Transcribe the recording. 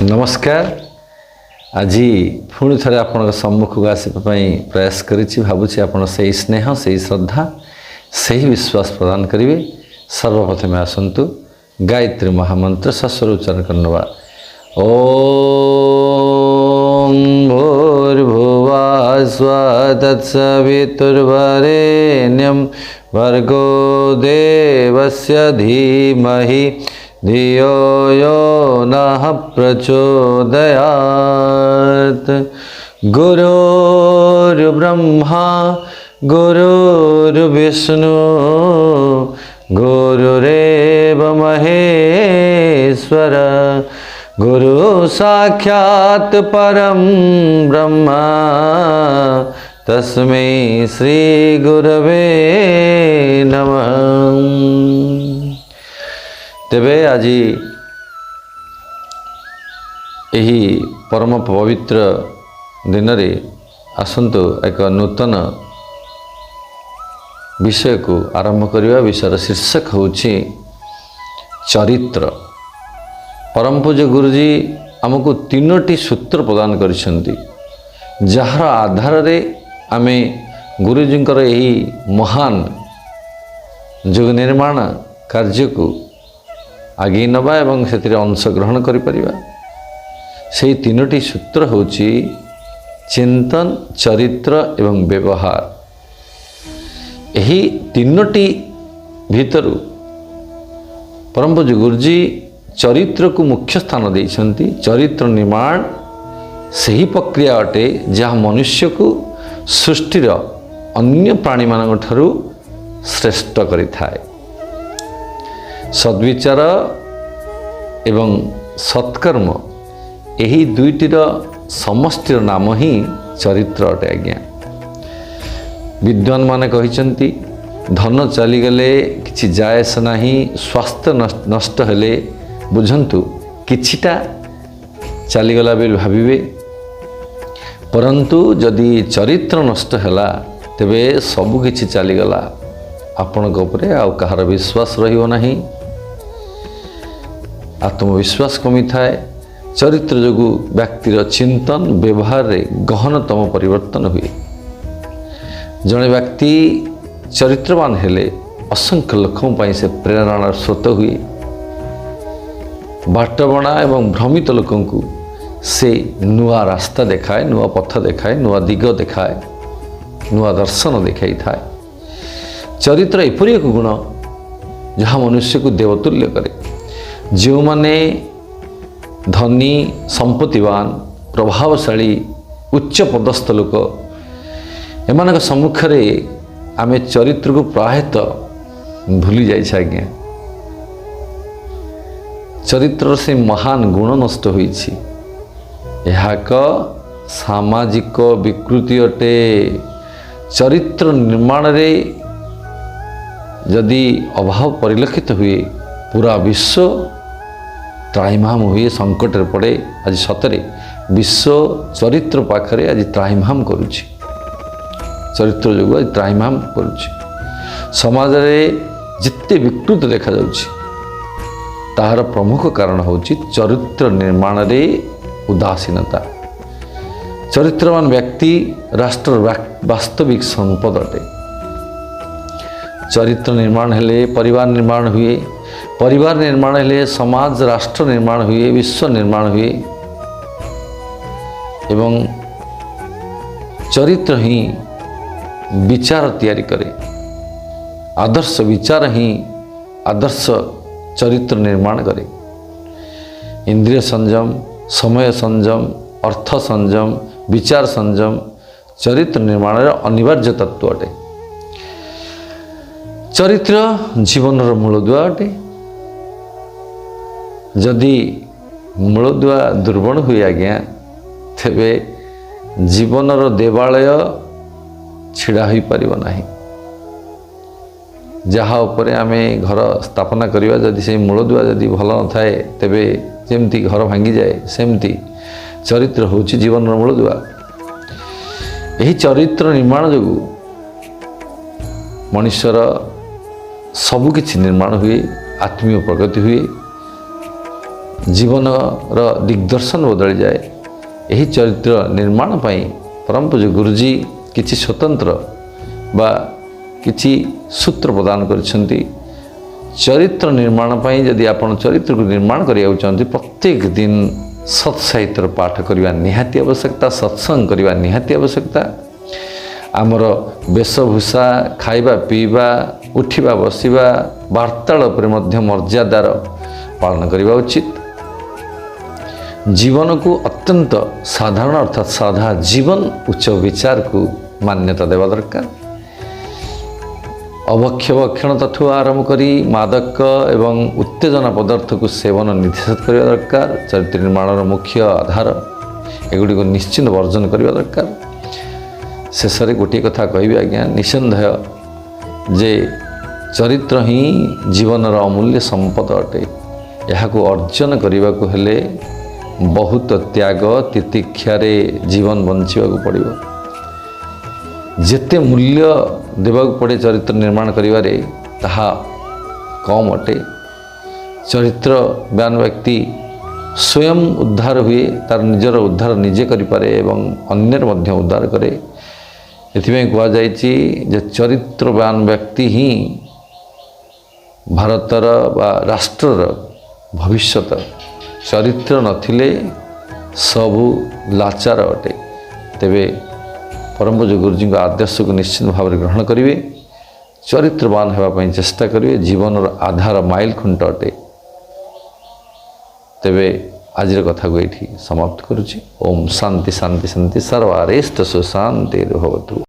नमस्कार। आज पुणी थे आपण सम्मुख को आसपाई प्रयास करी भावुँ आप स्नेह से श्रद्धा से विश्वास प्रदान करेंगे। सर्वप्रथम आसतु गायत्री महामंत्र सस्वर उच्चारण करवा। ओम भूर्भुवः स्वः तत्सवितुर्वरेण्यं भर्गो देवस्य धीमहि धियो यो नः प्रचोदयात्। गुरुर्ब्रह्मा गुरुर्विष्णु गुरुरेव महेश्वर गुरु साक्षात् परं ब्रह्म तस्मै श्री गुरवे नमः। तेबे आज यही परम पवित्र दिन रे आसंतु एक नूतन विषय को आरंभ करवा। विषय शीर्षक होछि चरित्र। परम पूज्य गुरुजी आमको तीनोटी सूत्र प्रदान करिसेंती, जार आधार रे आमे गुरुजींकर यही महान युग निर्माण कार्य को आगे नवा एवं से अंशग्रहण करिपरिबा। से तीनोटी सूत्र होछि चिंतन, चरित्र एवं व्यवहार। यही तीनोटी भितरु परम पूज्य गुरुजी चरित्र को मुख्य स्थान देइछंती। चरित्र निर्माण सही प्रक्रिया अटे जहाँ मनुष्य को सृष्टिर अन्य प्राणी मान ठारू श्रेष्ठ करिथाए। सद्विचार एवं सत्कर्म यही दुईटीर समष्टिर नाम ही चरित्र अटे। आज्ञा विद्वान माने कहिसंती धन चलीगले किछि जायस नाही, स्वास्थ्य नष्ट हेले बुझंतु किछिटा चलीगला बेल भाविबे, परंतु जदि चरित्र नष्ट हैला तेबे सबु किछि चलीगला। आपण को उपरे आ कहार विश्वास रहिबो नाही, आत्मविश्वास कमी थाए। चरित्र जोगु व्यक्तिर चिंतन व्यवहार रे गहनतम परिवर्तन हुए। जड़े व्यक्ति चरित्रवान हेले असंख्य लोकों पाई से प्रेरणार स्रोत हुए। बाटबणा एवं भ्रमित लोकों को से नुआ रास्ता देखाए, नुआ पथ देखाए, नुआ दिग देखाए, नुआ दर्शन देखाई थाए। चरित्र एपरि एक गुण जहाँ मनुष्य को देवतुल्य करे। जो माने धनी, संपत्तिवान, प्रभावशाली, उच्च पदस्थ लोक एमान सम्मुख में आमे चरित्र को प्रायतः भूली जाए। आज्ञा चरित्र से महान गुण नष्ट होइछि। यह एक सामाजिक विकृति अटे। चरित्र निर्माण रे यदि अभाव परिलक्षित हुए पूरा विश्व त्राहिमाम हुए, संकट पड़े। आज सतरे विश्व चरित्र पाखरे आज त्राहिमाम करुछि। चरित्र जो आज त्राहिमाम करुछि। समाज रे जिते विकृत देखा जाउछि ताहार प्रमुख कारण होछि चरित्र निर्माण रे उदासीनता। चरित्रवान व्यक्ति राष्ट्र वास्तविक संपद अटे। चरित्र निर्माण हेले परिवार निर्माण हुए, परिवार निर्माण हेले समाज राष्ट्र निर्माण हुए, विश्व निर्माण हुए। एवं चरित्र ही विचार तैयारी करे। आदर्श विचार ही आदर्श चरित्र निर्माण करे। इंद्रिय संयम, समय संयम, अर्थ संयम, विचार संयम चरित्र निर्माण अनिवार्य तत्व अटे। चरित्र जीवनर मूलदुआ अटे। जदि मूलदुआ दुर्बल हुए आज्ञा तेबे जीवनर देवालय छिड़ा हो पारिबो नाही। जहाँ उपरे आमे घर स्थापना करिवा जदि से मूलदुआ जदि भल न थाए तेबे जेमती घर भांगी जाए सेमती चरित्र होछि जीवनर मूलदुआ। यही चरित्र निर्माण जोगु मनुष्यर सबकिछि निर्माण हुए, आत्मीय प्रगति हुए। ଜୀବନର ଦିଗ୍ଦର୍ଶନ ବଦଳିଯାଏ। ଏହି ଚରିତ୍ର ନିର୍ମାଣ ପାଇଁ ପରମ ପୂଜ୍ୟ ଗୁରୁଜୀ କିଛି ସ୍ୱତନ୍ତ୍ର ବା କିଛି ସୂତ୍ର ପ୍ରଦାନ କରିଛନ୍ତି। ଚରିତ୍ର ନିର୍ମାଣ ପାଇଁ ଯଦି ଆପଣ ଚରିତ୍ରକୁ ନିର୍ମାଣ କରିବାକୁ ଚାହାନ୍ତି, ପ୍ରତ୍ୟେକ ଦିନ ସତ୍ ସାହିତ୍ୟର ପାଠ କରିବା ନିହାତି ଆବଶ୍ୟକତା, ସତ୍ସଙ୍ଗ କରିବା ନିହାତି ଆବଶ୍ୟକତା। ଆମର ବେଶଭୂଷା, ଖାଇବା ପିଇବା, ଉଠିବା ବସିବା, ବାର୍ତ୍ତାଳାପରେ ମଧ୍ୟ ମର୍ଯ୍ୟାଦାର ପାଳନ କରିବା ଉଚିତ। ଜୀବନକୁ ଅତ୍ୟନ୍ତ ସାଧାରଣ ଅର୍ଥାତ୍ ସାଧା ଜୀବନ ଉଚ୍ଚ ବିଚାରକୁ ମାନ୍ୟତା ଦେବା ଦରକାର। ଅଭକ୍ଷ ଭକ୍ଷଣତାଠୁ ଆରମ୍ଭ କରି ମାଦକ ଏବଂ ଉତ୍ତେଜନା ପଦାର୍ଥକୁ ସେବନ ନିଷେଧ କରିବା ଦରକାର। ଚରିତ୍ର ନିର୍ମାଣର ମୁଖ୍ୟ ଆଧାର ଏଗୁଡ଼ିକୁ ନିଶ୍ଚିନ୍ତ ବର୍ଜନ କରିବା ଦରକାର। ଶେଷରେ ଗୋଟିଏ କଥା କହିବି ଆଜ୍ଞା, ନିଃସନ୍ଦେହ ଯେ ଚରିତ୍ର ହିଁ ଜୀବନର ଅମୂଲ୍ୟ ସମ୍ପଦ ଅଟେ। ଏହାକୁ ଅର୍ଜନ କରିବାକୁ ହେଲେ ବହୁତ ତ୍ୟାଗ ତିତିକ୍ଷାରେ ଜୀବନ ବଞ୍ଚିବାକୁ ପଡ଼ିବ। ଯେତେ ମୂଲ୍ୟ ଦେବାକୁ ପଡ଼େ ଚରିତ୍ର ନିର୍ମାଣ କରିବାରେ ତାହା କମ୍ ଅଟେ। ଚରିତ୍ରବାନ ବ୍ୟକ୍ତି ସ୍ୱୟଂ ଉଦ୍ଧାର ହୁଏ, ତାର ନିଜର ଉଦ୍ଧାର ନିଜେ କରିପାରେ ଏବଂ ଅନ୍ୟର ମଧ୍ୟ ଉଦ୍ଧାର କରେ। ଏଥିପାଇଁ କୁହାଯାଇଛି ଯେ ଚରିତ୍ରବାନ ବ୍ୟକ୍ତି ହିଁ ଭାରତର ବା ରାଷ୍ଟ୍ରର ଭବିଷ୍ୟତ। ଚରିତ୍ର ନଥିଲେ ସବୁ ଲାଚାର ଅଟେ। ତେବେ ପରମ ପୂଜ୍ୟ ଗୁରୁଜୀଙ୍କ ଆଦର୍ଶକୁ ନିଶ୍ଚିତ ଭାବରେ ଗ୍ରହଣ କରିବେ, ଚରିତ୍ରବାନ ହେବା ପାଇଁ ଚେଷ୍ଟା କରିବେ। ଜୀବନର ଆଧାର ମାଇଲ ଖୁଣ୍ଟ ଅଟେ। ତେବେ ଆଜିର କଥାକୁ ଏଇଠି ସମାପ୍ତ କରୁଛି। ଓମ୍ ଶାନ୍ତି ଶାନ୍ତି ଶାନ୍ତି ସର୍ବାରେଷ୍ଟ ସୁଶାନ୍ତିର୍ଭବତୁ।